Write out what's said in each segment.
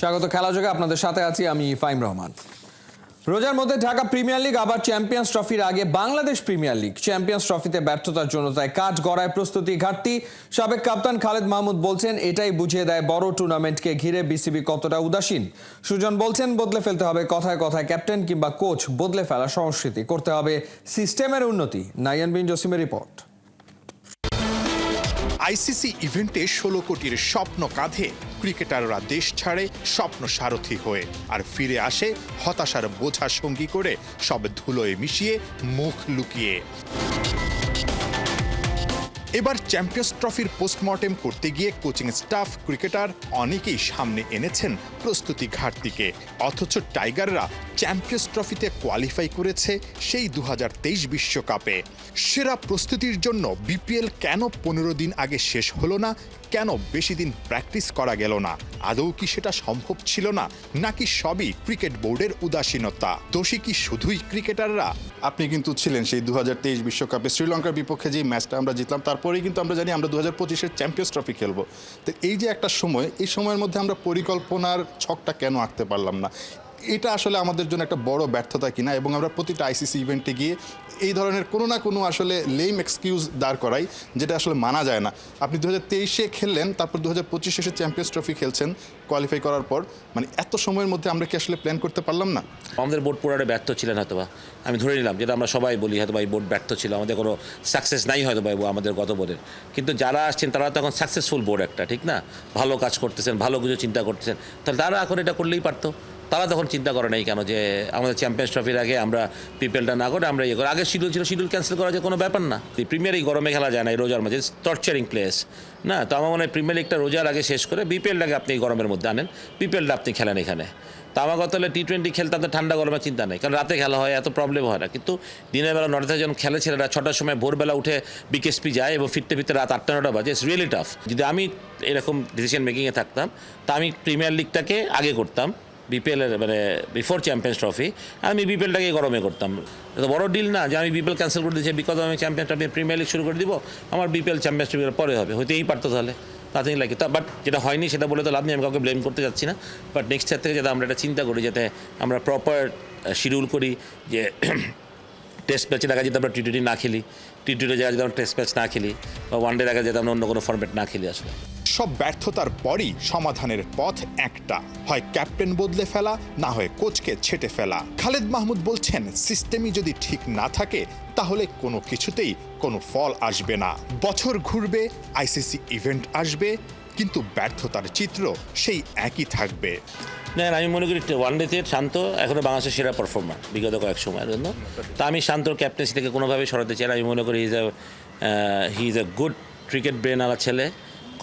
স্বাগত খেলাযোগে আপনাদের সাথে আছি আমি ফাইম রহমান। রোজার মধ্যে ঢাকা প্রিমিয়ার লিগ আবার চ্যাম্পিয়ন্স ট্রফির আগে বাংলাদেশ প্রিমিয়ার লিগ চ্যাম্পিয়ন্স ট্রফিতে ব্যর্থতার জন্য তাই কাজ গড়ায় প্রস্তুতি ঘাটতি। সাবেক কাপ্তান খালেদ মাহমুদ বলছেন এটাই বুঝিয়ে দেয় বড় টুর্নামেন্টকে ঘিরে বিসিবি কতটা উদাসীন। সুজন বলছেন বদলে ফেলতে হবে কথায় কথায় ক্যাপ্টেন কিংবা কোচ বদলে ফেলা সংস্কৃতি, করতে হবে সিস্টেমের উন্নতি। নাইয়ান বিন জসিমের রিপোর্ট। আইসিসি ইভেন্টে 16 কোটির স্বপ্ন কাঁধে ক্রিকেটাররা দেশ ছাড়ে স্বপ্ন সারথি হয়ে, আর ফিরে আসে হতাশার বোঝা সঙ্গী করে, সব ধুলোয় মিশিয়ে মুখ লুকিয়ে। এবার চ্যাম্পিয়ন্স ট্রফির পোস্টমর্টেম করতে গিয়ে কোচিং স্টাফ, ক্রিকেটার অনেকেই সামনে এনেছেন প্রস্তুতি ঘাটতিকে। অথচ টাইগাররা চ্যাম্পিয়ন্স ট্রফিতে কোয়ালিফাই করেছে সেই 2023 বিশ্বকাপে। সেরা প্রস্তুতির জন্য বিপিএল কেন 15 দিন আগে শেষ হলো না? কেন বেশি দিন প্র্যাকটিস করা গেল না? আদৌ কি সেটা সম্ভব ছিল না, নাকি সবই ক্রিকেট বোর্ডের উদাসীনতা? দোষী কি শুধুই ক্রিকেটাররা? আপনি কিন্তু ছিলেন সেই 2023 বিশ্বকাপে শ্রীলঙ্কার বিপক্ষে যে ম্যাচটা আমরা জিতলাম, তারপরেই কিন্তু আমরা জানি আমরা 2025-এর চ্যাম্পিয়ন্স ট্রফি খেলবো। তো এই যে একটা সময়, এই সময়ের মধ্যে আমরা পরিকল্পনার ছকটা কেন আঁকতে পারলাম না? এটা আসলে আমাদের জন্য একটা বড় ব্যর্থতা কিনা, এবং আমরা প্রতিটা আইসিসি ইভেন্টে গিয়ে এই ধরনের কোনো না কোনো আসলে লেম এক্সকিউজ দাঁড় করাই, যেটা আসলে মানা যায় না। আপনি 2023-এ খেললেন, তারপর 2025-এ এসে চ্যাম্পিয়ন্স ট্রফি খেলছেন কোয়ালিফাই করার পর। মানে এত সময়ের মধ্যে আমরা কি আসলে প্ল্যান করতে পারলাম না? আমাদের বোর্ড পুরোটা ব্যর্থ ছিলেন হয়তোবা, আমি ধরে নিলাম, যেটা আমরা সবাই বলি হয়তো এই বোর্ড ব্যর্থ ছিল, আমাদের কোনো সাকসেস নাই হয়তো আমাদের গত বোর্ডের। কিন্তু যারা আসছেন তারা তো এখন সাকসেসফুল বোর্ড একটা, ঠিক না? ভালো কাজ করতেছেন, ভালো কিছু চিন্তা করতেছেন, তাহলে তারা এখন এটা করলেই পারতো। তারা তখন চিন্তা করে নাই কেন যে আমাদের চ্যাম্পিয়ন্স ট্রফির আগে আমরা পিপিএলটা না করে আমরা ইয়ে করি। আগে শিডিউল ছিল, শিডিউল ক্যান্সেল করা যায় কোনো ব্যাপার না। প্রিমিয়ার এই গরমে খেলা যায় না, এই রোজার মাঝে টর্চারিং প্লেস না। তো আমার মনে হয় প্রিমিয়ার লিগটা রোজার আগে শেষ করে বিপিএলটাকে আপনি গরমের মধ্যে আনেন, বিপিএলটা আপনি খেলেন এখানে। তো আমার কথা হলে টি20 খেলতে তো ঠান্ডা গরমের চিন্তা নেই, কারণ রাতে খেলা হয়, এত প্রবলেম হয় না। কিন্তু দিনের বেলা 9টা যখন খেলে ছেলেরা 6টার সময় ভোরবেলা উঠে বিকেএসপি যায় এবং ফিরতে ফিরতে রাত 8-9টা বাজে। It's really tough. যদি আমি এরকম ডিসিশন মেকিংয়ে থাকতাম তা আমি প্রিমিয়ার লিগটাকে আগে করতাম, বিপিএলের মানে বিফোর চ্যাম্পিয়ন্স ট্রফি, আমি বিপিএলটাকে গরমে করতাম। এটা বড় ডিল না যে আমি বিপিএল ক্যান্সেল করে দিয়েছি বিকজ আমি চ্যাম্পিয়ন্স ট্রফি প্রিমিয়ার লিগ শুরু করে দিব, আমার বিপিএল চ্যাম্পিয়ন্স ট্রফির পরে হবে, হইতেই পারতো তাহলে নাথিং লাইক ইট। বাট যেটা হয়নি সেটা বলে তো লাভ নেই, আমি কাউকে ব্লেম করতে যাচ্ছি না। বাট নেক্সট ইয়ার থেকে যাতে আমরা এটা চিন্তা করি, যাতে আমরা প্রপার শিডিউল করি, যে টেস্ট ম্যাচের আগে যদি আমরা টি20 না খেলি, টি20 জায়গায় যদি আমরা টেস্ট ম্যাচ না খেলি, বা ওয়ানডের আগে যাতে আমরা অন্য কোনো ফরম্যাট না খেলি। আসলে সব ব্যর্থতার পরই সমাধানের পথ একটা, হয় ক্যাপ্টেন বদলে ফেলা, না হয় কোচকে ছেঁটে ফেলা। খালেদ মাহমুদ বলছেন সিস্টেমই যদি ঠিক না থাকে তাহলে কোনো কিছুতেই কোনো ফল আসবে না। বছর ঘুরবে, আইসিসি ইভেন্ট আসবে, কিন্তু ব্যর্থতার চিত্র সেই একই থাকবে। না, আমি মনে করি ওয়ানডেতে শান্ত এখনও বাংলাদেশের সেরা পারফর্মার বিগত কয়েক সময়ের জন্য। তা আমি শান্তর ক্যাপ্টেন্সি থেকে কোনোভাবেই সরাতে চাই না। আমি মনে করি হি is a good cricket brain আলা ছেলে,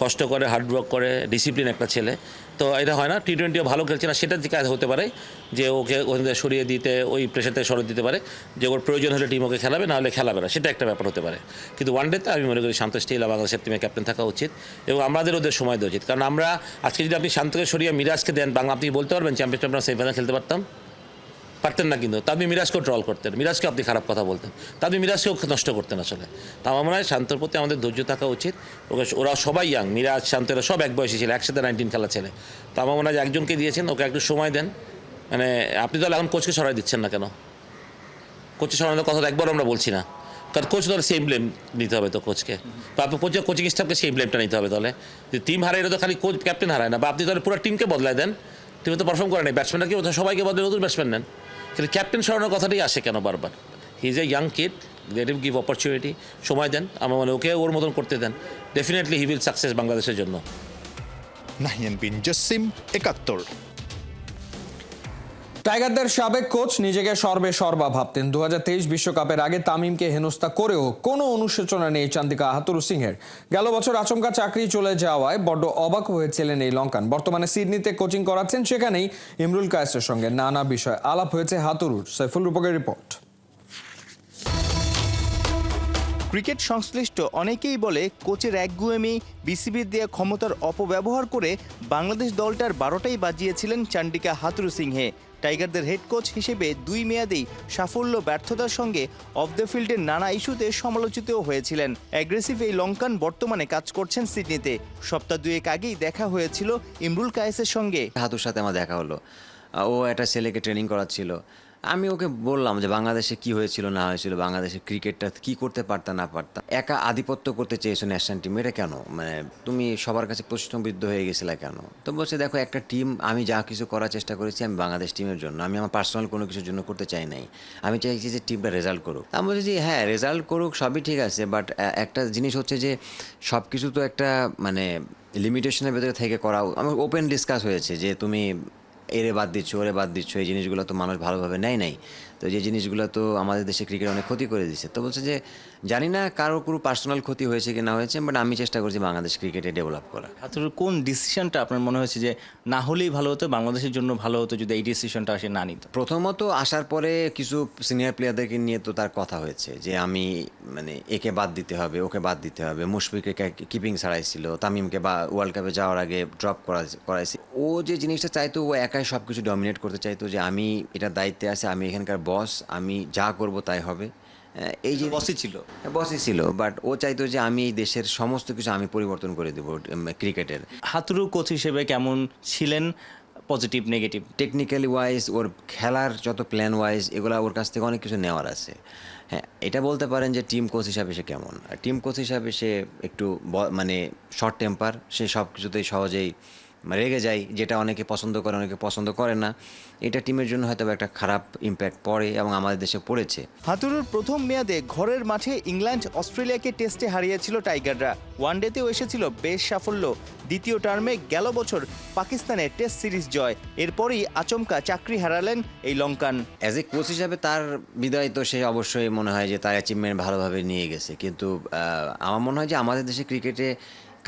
কষ্ট করে, হার্ডওয়ার্ক করে, ডিসিপ্লিন একটা ছেলে। তো এটা হয় না টি20ও ভালো খেলছে না, সেটার দিকে হতে পারে যে ওকে ওখান থেকে সরিয়ে দিতে, ওই প্রেশার থেকে সরিয়ে দিতে পারে, যে ওর প্রয়োজন হলে টিম ওকে খেলাবে, না হলে খেলাবে না, সেটা একটা ব্যাপার হতে পারে। কিন্তু ওয়ানডেতে আমি মনে করি শান্ত স্টিল বাংলাদেশের টিমে ক্যাপ্টেন থাকা উচিত, এবং আমাদের ওদের সময় দেওয়া উচিত। কারণ আমরা আজকে যদি আপনি শান্তকে সরিয়ে মিরাজকে দেন, বাংলা আপনি বলতে পারবেন চ্যাম্পিয়নশিপ আমরা সেমিফাইনাল খেলতে পারতেন না। কিন্তু তা আপনি মিরাজকেও ট্রল করতেন, মিরাজকে আপনি খারাপ কথা বলতেন, তা আপনি মিরাজকেও নষ্ট করতেন আসলে। তা আমার মনে হয় শান্তর প্রতি আমাদের ধৈর্য থাকা উচিত। ওরা সবাই ইয়াং, মিরাজ, শান্তরা সব এক বয়সী ছিল, একসাথে 19 খেলা ছেলে। তা আমার মনে হয় যে একজনকে দিয়েছেন, ওকে একটু সময় দেন। মানে আপনি তাহলে এখন কোচকে সরাই দিচ্ছেন না কেন? কোচকে সরানোর কথা একবার আমরা বলছি না, কারণ কোচ তাহলে সেই ব্লেম নিতে হবে তো কোচকে, বা আপনি কোচিং স্টাফকে সেই ব্লেমটা নিতে হবে। তাহলে যে টিম হারায়, এটা তো খালি কোচ ক্যাপ্টেন হারায় না, বা আপনি তাহলে পুরো টিমকে বদলায় দেন। টিমে তো পারফর্ম করে নাই, ব্যাটসম্যানকে সবাইকে বদলে নতুন ব্যাটসম্যান নেন, কিন্তু ক্যাপ্টেন সরানোর কথাটাই আসে কেন বারবার? He is a young kid, let him give opportunity, সময় দেন। আমার মানে ওকে ওর মতন করতে দেন, ডেফিনেটলি হি উইল সাকসেস বাংলাদেশের জন্য। নাহিয়ান বিন জসিম, 71। টাইগারদের সাবেক কোচ নিজেকে সর্বা ভাবতেন। 2023 বিশ্বকাপের আগে তামিমকে হেনস্থা করেও কোনো অনুশোচনা নেই চান্দিকা হাতুরু সিংহের। গেল বছর আচমকা চাকরি চলে যাওয়ায় বড্ড অবাক হয়েছিলেন এই লঙ্কান। বর্তমানে সিডনিতে কোচিং করাচ্ছেন, সেখানেই ইমরুল কায়েসের সঙ্গে নানা বিষয় আলাপ হয়েছে হাতুরুর। সাইফুল রূপকের রিপোর্ট। ক্রিকেট সংশ্লিষ্ট অনেকেই বলে কোচের একগুয়েমি, বিসিবির দেয়া ক্ষমতার অপব্যবহার করে বাংলাদেশ দলটার 12টাই বাজিয়েছিলেন চান্ডিকা হাতুরু সিংহে। টাইগারদের হেড কোচ হিসেবে 2 মেয়াদেই সাফল্য ব্যর্থতার সঙ্গে অফ দ্য ফিল্ডের নানা ইস্যুতে সমালোচিতও হয়েছিলেন। অ্যাগ্রেসিভ এই লঙ্কান বর্তমানে কাজ করছেন সিডনিতে। সপ্তাহ 2 আগেই দেখা হয়েছিল ইমরুল কায়েসের সঙ্গে। হাতুর সাথে আমার দেখা হলো, ও একটা ছেলেকে ট্রেনিং করাচ্ছিল। আমি ওকে বললাম যে বাংলাদেশে কি হয়েছিল না হয়েছিল, বাংলাদেশের ক্রিকেটটা কি করতে পারতাম না পারতাম। একা আধিপত্য করতে চেয়েছো ন্যাশনাল টিম, এটা কেন? মানে তুমি সবার কাছে প্রশ্নবিদ্ধ হয়ে গেছিলে কেন? তো বলছে দেখো একটা টিম, আমি যা কিছু করার চেষ্টা করেছি আমি বাংলাদেশ টিমের জন্য, আমি আমার পার্সোনাল কোনো কিছুর জন্য করতে চাই নাই। আমি চাইছি যে টিমটা রেজাল্ট করুক। আমি বলছি যে হ্যাঁ রেজাল্ট করুক, সবই ঠিক আছে, বাট একটা জিনিস হচ্ছে যে সব কিছু তো একটা মানে লিমিটেশনের ভেতরে থেকে করা। আমার ওপেন ডিসকাস হয়েছে যে তুমি এরে বাদ দিচ্ছ, ওরে বাদ দিচ্ছ, এই জিনিসগুলো তো মানুষ ভালোভাবে নেয় নাই। তো যে জিনিসগুলো তো আমাদের দেশে ক্রিকেট অনেক ক্ষতি করে দিচ্ছে। তো বলছে যে জানি না কারোর কোনো পার্সোনাল ক্ষতি হয়েছে কি না হয়েছে, বাট আমি চেষ্টা করছি বাংলাদেশ ক্রিকেটে ডেভেলপ করা। হাতুর কোন ডিসিশনটা আপনার মনে হয়েছে যে না হলেই ভালো হতো, বাংলাদেশের জন্য ভালো হতো যদি এই ডিসিশনটা সে না নিত? প্রথমত আসার পরে কিছু সিনিয়র প্লেয়ারদেরকে নিয়ে তো তার কথা হয়েছে যে আমি মানে একে বাদ দিতে হবে, ওকে বাদ দিতে হবে। মুশফিককে কিপিং ছাড়াইছিল, তামিমকে বা ওয়ার্ল্ড কাপে যাওয়ার আগে ড্রপ করাইছে। ও যে জিনিসটা চাইতো, ও একাই সব কিছু ডমিনেট করতে চাইতো যে আমি এটা দায়িত্বে আছে, আমি এখানকার বস, আমি যা করব তাই হবে। এই যে বসই ছিল, বাট ও চাইতো যে আমি এই দেশের সমস্ত কিছু আমি পরিবর্তন করে দেবো ক্রিকেটের। হাতুরু কোচ হিসেবে কেমন ছিলেন, পজিটিভ নেগেটিভ? টেকনিক্যালি ওয়াইজ, ওর খেলার যত প্ল্যান ওয়াইজ, এগুলো ওর কাছ থেকে অনেক কিছু নেওয়ার আছে। হ্যাঁ, এটা বলতে পারেন যে টিম কোচ হিসাবে সে কেমন। টিম কোচ হিসাবে সে একটু মানে শর্ট টেম্পার, সে সব কিছুতেই সহজেই রেগে যায়, যেটা অনেকে পছন্দ করে অনেকে পছন্দ করে না। এটা টিমের জন্য হয়তো একটা খারাপ ইম্প্যাক্ট পড়ে এবং আমাদের দেশে পড়েছে। হাতুরুর প্রথম মেয়াদে ঘরের মাঠে ইংল্যান্ড অস্ট্রেলিয়াকে টেস্টে হারিয়েছিল টাইগাররা। ওয়ানডেতেও এসেছিল বেশ সাফল্য। দ্বিতীয় টার্মে গেল বছর পাকিস্তানের টেস্ট সিরিজ জয়। এরপরই আচমকা চাকরি হারালেন এই লঙ্কান। অ্যাজ এ কোচ হিসাবে তার বিদায় তো সে অবশ্যই মনে হয় যে তার অ্যাচিভমেন্ট ভালোভাবে নিয়ে গেছে, কিন্তু আমার মনে হয় যে আমাদের দেশে ক্রিকেটে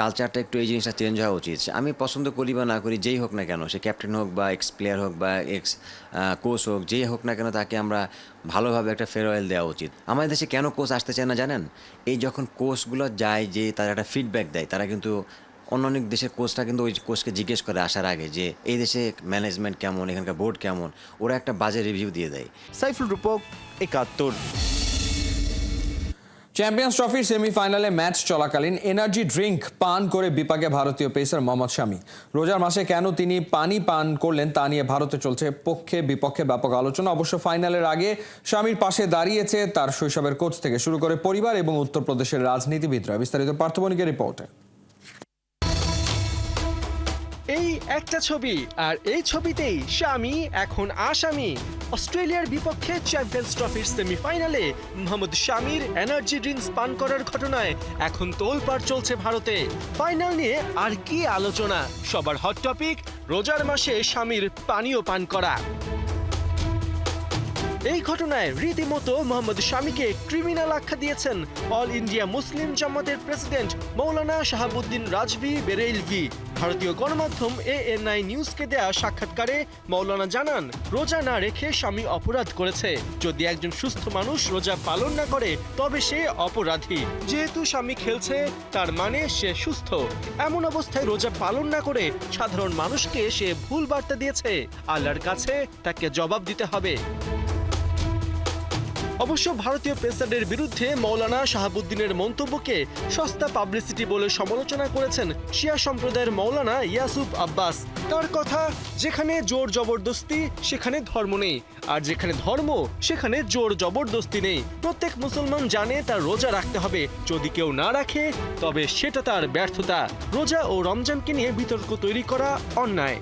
কালচারটা একটু এই জিনিসটা চেঞ্জ হওয়া উচিত। আমি পছন্দ করি বা না করি, যেই হোক না কেন, সে ক্যাপ্টেন হোক বা এক্স প্লেয়ার হোক বা এক্স কোচ হোক, যেই হোক না কেন, তাকে আমরা ভালোভাবে একটা ফেয়ারওয়েল দেওয়া উচিত। আমাদের দেশে কেন কোচ আসতে চায় না জানেন? এই যখন কোচগুলো যায়, যে তারা একটা ফিডব্যাক দেয়, তারা কিন্তু অন্য অনেক দেশের কোচটা কিন্তু ওই কোচকে জিজ্ঞেস করে আসার আগে যে এই দেশে ম্যানেজমেন্ট কেমন, এখানকার বোর্ড কেমন, ওরা একটা বাজে রিভিউ দিয়ে দেয়। সাইফুল রূপক, ৭১। চ্যাম্পিয়ন্স ট্রফির সেমিফাইনালে ম্যাচ চলাকালীন এনার্জি ড্রিঙ্ক পান করে বিপাকে ভারতীয় পেসার মোহাম্মদ শামি। রোজার মাসে কেন তিনি পানি পান করলেন তা নিয়ে ভারতে চলছে পক্ষে বিপক্ষে ব্যাপক আলোচনা। অবশ্য ফাইনালের আগে শামির পাশে দাঁড়িয়েছে তার শৈশবের কোচ থেকে শুরু করে পরিবার এবং উত্তরপ্রদেশের রাজনীতিবিদরা। বিস্তারিত পার্থবণিকের রিপোর্টে। এই একটা ছবি, আর এই ছবিতেই শামি এখন আসামি। অস্ট্রেলিয়ার বিপক্ষে চ্যাম্পিয়ন্স ট্রফির সেমিফাইনালে মোহাম্মদ শামির এনার্জি ড্রিঙ্কস পান করার ঘটনায় এখন তোলপাড় চলছে ভারতে। ফাইনাল নিয়ে আর কি আলোচনা, সবার হট টপিক রোজার মাসে শামির পানীয় পান করা। এই ঘটনায় রীতিমতো মোহাম্মদ শামিকে ক্রিমিনাল আখ্যা দিয়েছেন অল ইন্ডিয়া মুসলিম জামাতের প্রেসিডেন্ট মৌলানা শাহাবুদ্দিন রাজভি বেরেলভি। ভারতীয় গণমাধ্যম ANI নিউজকে দেয়া সাক্ষাৎকারে মৌলানা জানান, রোজা না রেখে শামি অপরাধ করেছে। যদি একজন সুস্থ মানুষ রোজা পালন না করে তবে সে অপরাধী। যেহেতু শামি খেলছে তার মানে সে সুস্থ। এমন অবস্থায় রোজা পালন না করে সাধারণ মানুষকে সে ভুল বার্তা দিয়েছে। আল্লাহর কাছে তাকে জবাব দিতে হবে। অবশ্য ভারতীয় পেসারদের বিরুদ্ধে মৌলানা শাহাবুদ্দিনের মন্তব্যকে সস্তা পাবলিসিটি বলে সমালোচনা করেছেন শিয়া সম্প্রদায়ের মৌলানা ইয়াসুফ আব্বাস। তার কথা, যেখানে জোর জবরদস্তি সেখানে ধর্ম নেই, আর যেখানে ধর্ম সেখানে জোর জবরদস্তি নেই। প্রত্যেক মুসলমান জানে তার রোজা রাখতে হবে, যদি কেউ না রাখে তবে সেটা তার ব্যর্থতা। রোজা ও রমজানকে নিয়ে বিতর্ক তৈরি করা অন্যায়।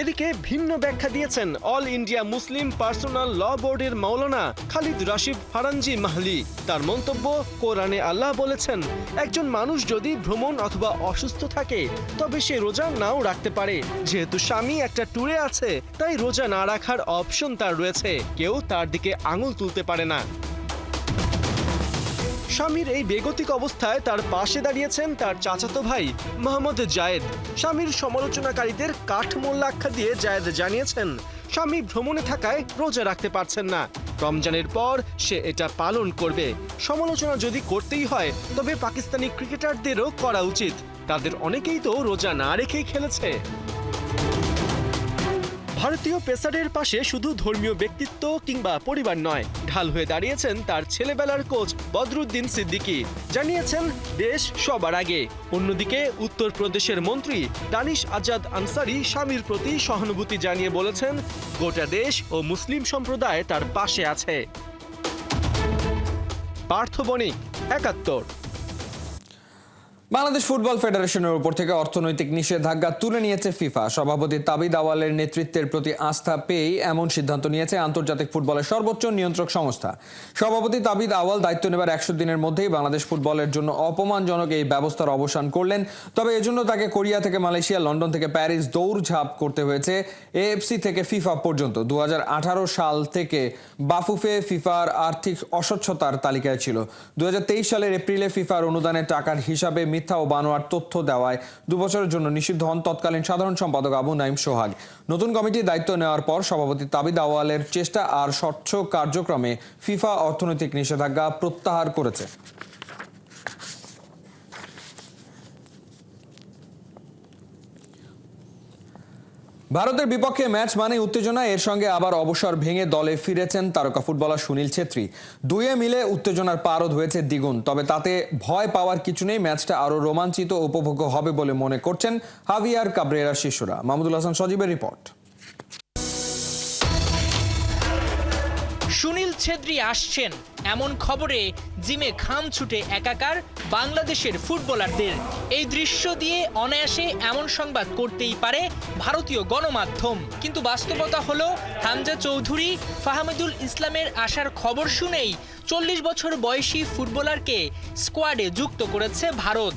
এদিকে ভিন্ন ব্যাখ্যা দিয়েছেন অল ইন্ডিয়া মুসলিম পার্সোনাল ল বোর্ডের মাওলানা খালিদ রাশিদ ফারানজি মাহলি। তার মন্তব্য, কোরআনে আল্লাহ বলেছেন, একজন মানুষ যদি ভ্রমণ অথবা অসুস্থ থাকে তবে সে রোজা নাও রাখতে পারে। যেহেতু স্বামী একটা ট্যুরে আছে তাই রোজা না রাখার অপশন তার রয়েছে, কেউ তার দিকে আঙুল তুলতে পারে না। স্বামীর এই বেগতিক অবস্থায় তার পাশে দাঁড়িয়েছেন তার চাচাতো ভাই মোহাম্মদ জায়েদ। স্বামীর সমালোচনাকারীদের কাঠমোল্লা আখ্যা দিয়ে জায়েদ জানিয়েছেন, স্বামী ভ্রমণে থাকায় রোজা রাখতে পারছেন না, রমজানের পর সে এটা পালন করবে। সমালোচনা যদি করতেই হয় তবে পাকিস্তানি ক্রিকেটারদেরও করা উচিত, তাদের অনেকেই তো রোজা না রেখেই খেলেছে। ভারতীয় পেসারের পাশে শুধু ধর্মীয় ব্যক্তিত্ব কিংবা পরিবার নয়, ঢাল হয়ে দাঁড়িয়েছেন তার ছেলেবেলার কোচ বদরুদ্দিন সিদ্দিকী। জানিয়েছেন দেশ সবার আগে। অন্যদিকে উত্তরপ্রদেশের মন্ত্রী দানিশ আজাদ আনসারি স্বামীর প্রতি সহানুভূতি জানিয়ে বলেছেন গোটা দেশ ও মুসলিম সম্প্রদায় তার পাশে আছে। পার্থ বণিক, ৭১। বাংলাদেশ ফুটবল ফেডারেশনের উপর থেকে অর্থনৈতিক নিষেধাজ্ঞা তুলে নিয়েছে ফিফা। সভাপতি তাবিদ আওয়ালের নেতৃত্বের প্রতি আস্থা পেয়েই এমন সিদ্ধান্ত নিয়েছে আন্তর্জাতিক ফুটবলের সর্বোচ্চ নিয়ন্ত্রক সংস্থা। সভাপতি তাবিদ আওয়াল দায়িত্ব নেবার ১০০ দিনের মধ্যেই বাংলাদেশ ফুটবলের জন্য অপমানজনক এই ব্যবস্থার অবসান করলেন। তবে এজন্য তাকে কোরিয়া থেকে মালয়েশিয়া, লন্ডন থেকে প্যারিস দৌড়ঝাঁপ করতে হয়েছে। এএফসি থেকে ফিফা পর্যন্ত ২০১৮ সাল থেকে বাফুফে ফিফার আর্থিক অস্বচ্ছতার তালিকায় ছিল। ২০২৩ সালের এপ্রিলে ফিফার অনুদানের টাকার হিসাবে মিথ্যা ও বানোয়ার তথ্য দেওয়ায় ২ বছরের জন্য নিষিদ্ধ হন তৎকালীন সাধারণ সম্পাদক আবু নাইম সোহাগ। নতুন কমিটির দায়িত্ব নেওয়ার পর সভাপতি তাবিদ আওয়ালের চেষ্টা আর স্বচ্ছ কার্যক্রমে ফিফা অর্থনৈতিক নিষেধাজ্ঞা প্রত্যাহার করেছে। ভারতের বিপক্ষে ম্যাচ মানে উত্তেজনা, এর সঙ্গে আবার অবসর ভেঙে দলে ফিরেছেন তারকা ফুটবলার সুনীল ছেত্রী। দুয়ে মিলে উত্তেজনার পারদ হয়েছে দ্বিগুণ। তবে তাতে ভয় পাওয়ার কিছু নেই, ম্যাচটা আরো রোমাঞ্চিত উপভোগ্য হবে বলে মনে করছেন হাভিয়ার কাবরেরার শিষ্যরা। মাহমুদুল হাসান সজীবের রিপোর্ট। সুনীল ছেত্রী আসছেন এমন খবরে জিমে ঘাম ছুটে একাকার বাংলাদেশের ফুটবলারদের। এই দৃশ্য দিয়ে অনায়াসে এমন সংবাদ করতেই পারে ভারতীয় গণমাধ্যম, কিন্তু বাস্তবতা হলো হামজা চৌধুরী, ফাহমিদুল ইসলামের আসার খবর শুনেই ৪০ বছর বয়সী ফুটবলারকে স্কোয়াডে যুক্ত করেছে ভারত।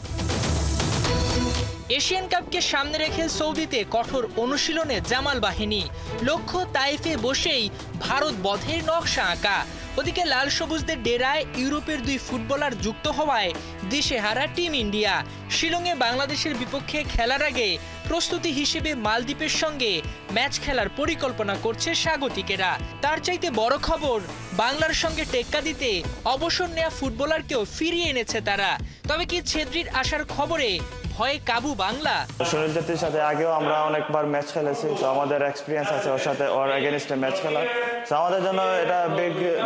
এশিয়ান কাপকে সামনে রেখে সৌদিতে কঠোর অনুশীলনে জামাল বাহিনী, লক্ষ্য তাইফে বসেই ভারত বধের নকশা আঁকা। ওদিকে লাল সবুজদের ডেরায় ইউরোপের ২ ফুটবলার যুক্ত হওয়ায় দিশেহারা টিম ইন্ডিয়া। শিলংয়ে বাংলাদেশের বিপক্ষে খেলার আগে প্রস্তুতি হিসেবে মালদ্বীপের সঙ্গে ম্যাচ খেলার পরিকল্পনা করছে স্বাগতিকেরা। তার চাইতে বড় খবর, বাংলার সঙ্গে টেক্কা দিতে অবসর নেওয়া ফুটবলারকেও ফিরিয়ে এনেছে তারা। তবে কি ছেত্রীর আসার খবরে ভয়ে কাবু বাংলা? সুনীল ছেত্রীর সাথে আগেও আমরা অনেকবার ম্যাচ খেলেছি, তো আমাদের এক্সপিরিয়েন্স আছে ওর সাথে, ওর এগেনস্টে ম্যাচ খেলার। তো আমাদের জন্য এটা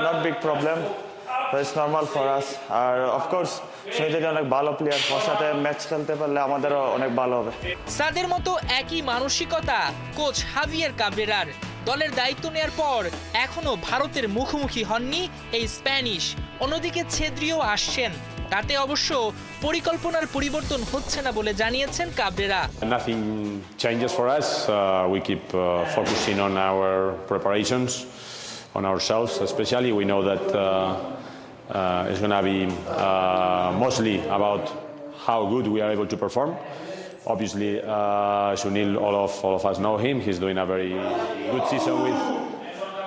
not big problem, it's normal for us. আর অফকোর্স সুনীল ছেত্রী অনেক ভালো প্লেয়ার, ওর সাথে ম্যাচ খেলতে পারলে আমাদেরও অনেক ভালো হবে। সাদের মতো একই মানসিকতা কোচ হাভিয়ার কাবরেরার। দলের দায়িত্ব নেয়ার পর এখনো ভারতের মুখোমুখি হননি এই স্প্যানিশ। অন্যদিকে ছেত্রীও আসছেন, তাতে অবশ্য পরিকল্পনার পরিবর্তন হচ্ছে না বলে জানিয়েছেন Cabrera. Nothing changes for us. We keep focusing on our preparations, on ourselves especially. We know that it's going to be mostly about how good we are able to perform. Obviously, Sunil, all of us know him. He's doing a very good season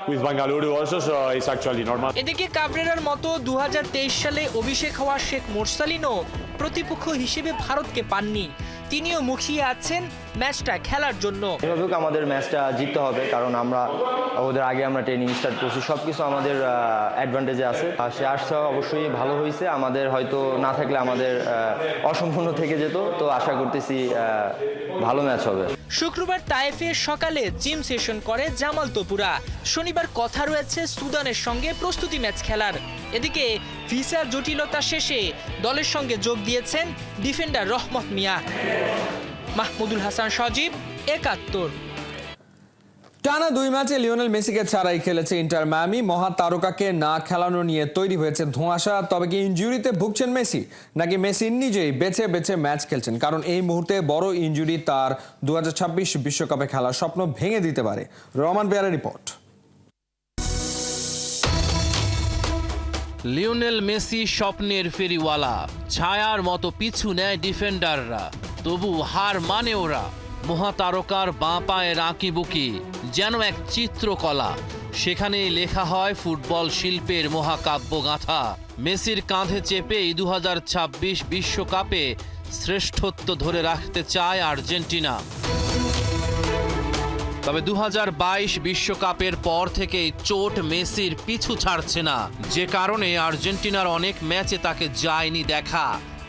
with Bangalore also, so it's actually normal. এদিকে কাবরেরার মতো ২০২৩ সালে অভিষেক হওয়া শেখ মোরসালিনও প্রতিপক্ষ হিসেবে ভারতকে পাননি। তিনিও মুখিয়ে আছেন ম্যাচটা খেলার জন্য। এভাবেও আমাদের ম্যাচটা জিততে হবে, কারণ ওদের আগে আমরা ট্রেনিং স্টার্ট করছি, সবকিছু আমাদের অ্যাডভান্টেজে আছে। আর সে আসছে অবশ্যই ভালো হয়েছে, আমাদের হয়তো না থাকলে আমাদের অসম্পূর্ণ থেকে যেত। তো আশা করতেছি ভালো ম্যাচ হবে। শুক্রবার তাইফে সকালে জিম সেশন করে জামাল তপুরা। শনিবার কথা রয়েছে সুদানের সঙ্গে প্রস্তুতি ম্যাচ খেলার। এদিকে ভিসার জটিলতা শেষে দলের সঙ্গে যোগ দিয়েছেন ডিফেন্ডার রহমত মিয়া। মাহমুদুল হাসান সজীব, ৭১। টানা ২ ম্যাচে লিওনেল মেসিকে ছাড়াই খেলেছে ইন্টার মায়ামি। মহা তারকাকে না খেলানো নিয়ে তৈরি হয়েছে ধোঁয়াশা। তবে কি ইনজুরিতে ভুগছেন মেসি, নাকি মেসি নিজেই বেছে বেছে ম্যাচ খেলছেন? কারণ এই মুহূর্তে বড় ইনজুরি তার ২০২৬ বিশ্বকাপে খেলার স্বপ্ন ভেঙে দিতে পারে। রহমান বেয়ারের রিপোর্ট। লিওনেল মেসি স্বপ্নের ফেরিওয়ালা, ছায়ার মতো পিছু নেয় ডিফেন্ডাররা, তবু হার মানে ওরা। মহাতারকার বাঁ পায়ের আঁকিবুকি যেন এক চিত্রকলা, সেখানে লেখা হয় ফুটবল শিল্পের মহাকাব্য গাথা। মেসির কাঁধে চেপেই ২০২৬ বিশ্বকাপে শ্রেষ্ঠত্ব ধরে রাখতে চায় আর্জেন্টিনা। তবে ২০২২ বিশ্বকাপের পর থেকেই চোট মেসির পিছু ছাড়ছে না, যে কারণে আর্জেন্টিনার অনেক ম্যাচে তাকে যায়নি দেখা।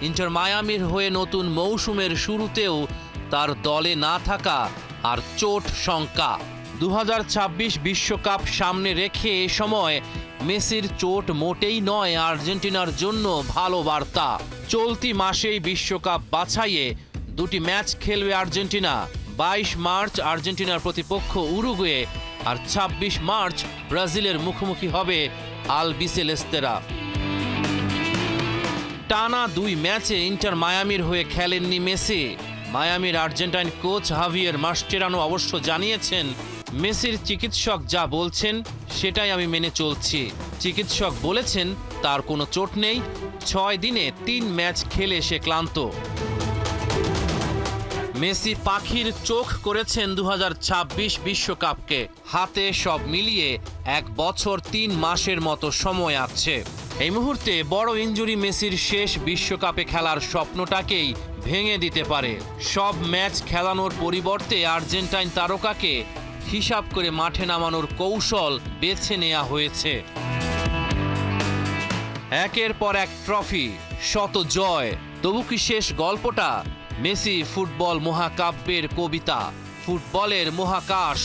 ইন্টার মায়ামির হয়ে নতুন মৌসুমের শুরুতেও তার দলে না থাকা আর চোট শঙ্কা 2026 বিশ্বকাপ সামনে রেখে এ সময় মেসির চোট মোটেই নয় আর্জেন্টিনার জন্য ভালো বার্তা। চলতি মাসেই বিশ্বকাপ বাছাইয়ে 2টি ম্যাচ খেলবে আর্জেন্টিনা। 22 মার্চ আর্জেন্টিনার প্রতিপক্ষ উরুগুয়ে আর 26 মার্চ ব্রাজিলের মুখোমুখি হবে আলবিসেলেস্তেরা। টানা 2 ম্যাচে ইন্টার মায়ামির হয়ে খেলেননি Messi. মায়ামির Argentine coach Javier Mascherano অবশ্য জানিয়েছেন, মেসির চিকিৎসক যা বলছেন সেটাই আমি মেনে চলছি। চিকিৎসক বলেছেন তার কোনো চোট নেই, 6 দিনে 3 ম্যাচ খেলে সে ক্লান্ত। মেসি পাখির চোখ করেছেন 2026 বিশ্বকাপকে। হাতে সব মিলিয়ে 1 বছর 3 মাসের মতো সময় আছে। এই মুহূর্তে বড় ইনজুরি মেসির শেষ বিশ্বকাপে খেলার স্বপ্নটাকেই ভেঙে দিতে পারে। সব ম্যাচ খেলানোর পরিবর্তে আর্জেন্টাইন তারকাকে হিসাব করে মাঠে নামানোর কৌশল বেছে নেওয়া হয়েছে। একের পর এক ট্রফি, শত জয়, তবু কি শেষ গল্পটা? মেসি ফুটবল মহাকাব্যের কবিতা, ফুটবলের মহাকাশ,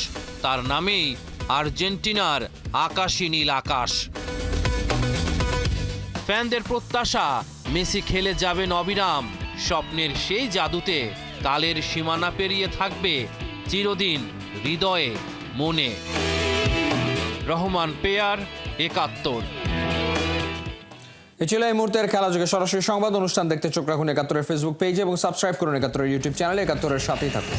তার নামেই আর্জেন্টিনার আকাশী নীল আকাশ। ফ্যানদের প্রত্যাশা মেসি খেলে যাবেন অবিরাম। স্বপ্নের সেই জাদুতে কালের সীমানা পেরিয়ে থাকবে চিরদিন হৃদয়ে মনে। রহমান পেয়ার, 71। এ ছিল এই মুহূর্তের খেলাযোগে সরাসরি সংবাদ অনুষ্ঠান দেখতে চোখ রাখুন 71-এর ফেসবুক পেজে এবং সাবস্ক্রাইব করুন 71-এর ইউটিউব চ্যানেলে। 71-এর সাথেই থাকুন।